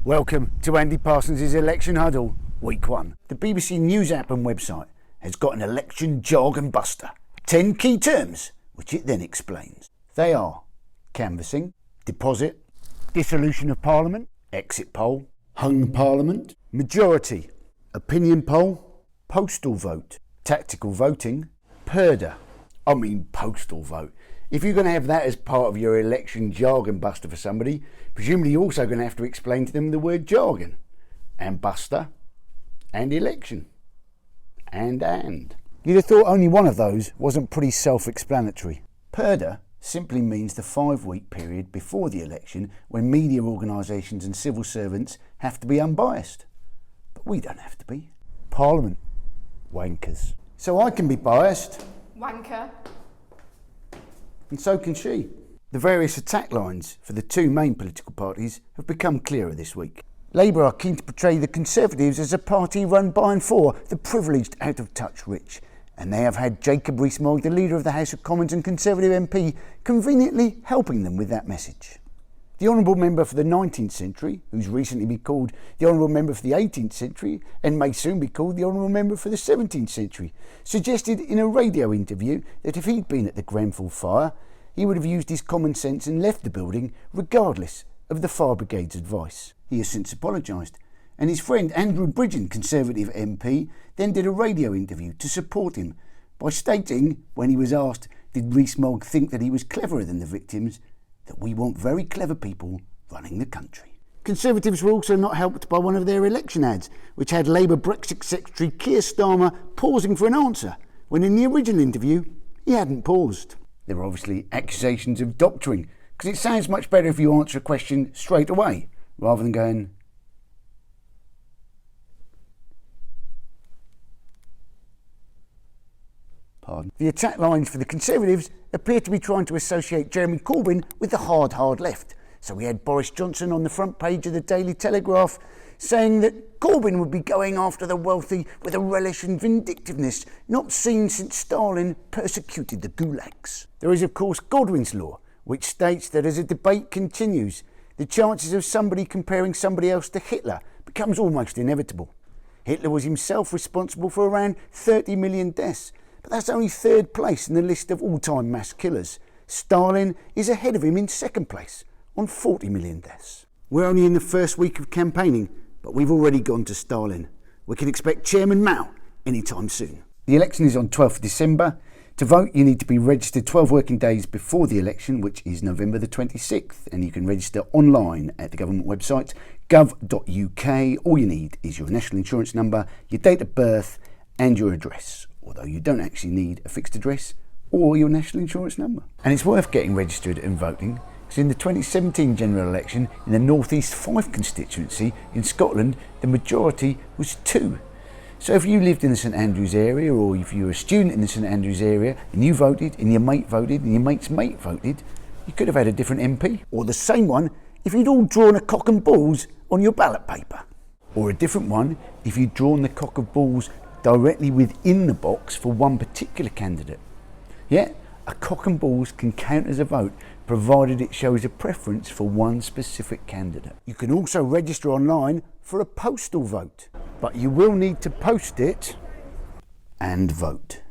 Welcome to Andy Parsons' Election Huddle, Week 1. The BBC News app and website has got an election jargon buster. 10 key terms, which it then explains. They are canvassing, deposit, dissolution of Parliament, exit poll, hung Parliament, majority, opinion poll, postal vote, tactical voting, postal vote. If you're going to have that as part of your election jargon buster for somebody, presumably you're also going to have to explain to them the word jargon, and buster, and election, and. You'd have thought only one of those wasn't pretty self-explanatory. Purdah simply means the 5-week period before the election when media organisations and civil servants have to be unbiased. But we don't have to be. Parliament. Wankers. So I can be biased. Wanker. And so can she. The various attack lines for the two main political parties have become clearer this week. Labour are keen to portray the Conservatives as a party run by and for the privileged, out-of-touch rich. And they have had Rees Mogg, the leader of the House of Commons and Conservative MP, conveniently helping them with that message. The Honourable Member for the 19th century, who's recently been called the Honourable Member for the 18th century and may soon be called the Honourable Member for the 17th century, suggested in a radio interview that if he'd been at the Grenfell fire, he would have used his common sense and left the building regardless of the fire brigade's advice. He has since apologised, and his friend Andrew Bridgen, Conservative MP, then did a radio interview to support him by stating, when he was asked did Rees Mogg think that he was cleverer than the victims, that we want very clever people running the country. Conservatives were also not helped by one of their election ads, which had Labour Brexit Secretary Keir Starmer pausing for an answer, when in the original interview he hadn't paused. There were obviously accusations of doctoring, because it sounds much better if you answer a question straight away, rather than going, pardon. The attack lines for the Conservatives appear to be trying to associate Jeremy Corbyn with the hard left. So we had Boris Johnson on the front page of the Daily Telegraph saying that Corbyn would be going after the wealthy with a relish and vindictiveness not seen since Stalin persecuted the gulags. There is of course Godwin's law, which states that as a debate continues, the chances of somebody comparing somebody else to Hitler becomes almost inevitable. Hitler was himself responsible for around 30 million deaths, but that's only third place in the list of all-time mass killers. Stalin is ahead of him in second place on 40 million deaths. We're only in the first week of campaigning, but we've already gone to Stalin. We can expect Chairman Mao anytime soon. The election is on 12th December. To vote, you need to be registered 12 working days before the election, which is November the 26th, and you can register online at the government website, gov.uk. All you need is your national insurance number, your date of birth, and your address, although you don't actually need a fixed address or your national insurance number. And it's worth getting registered and voting, because in the 2017 general election in the North East Fife constituency in Scotland, the majority was 2. So if you lived in the St Andrews area, or if you were a student in the St Andrews area and you voted and your mate voted and your mate's mate voted, you could have had a different MP, or the same one if you'd all drawn a cock and balls on your ballot paper, or a different one if you'd drawn the cock and balls directly within the box for one particular candidate. Yet, a cock and balls can count as a vote, provided it shows a preference for one specific candidate. You can also register online for a postal vote, but you will need to post it and vote.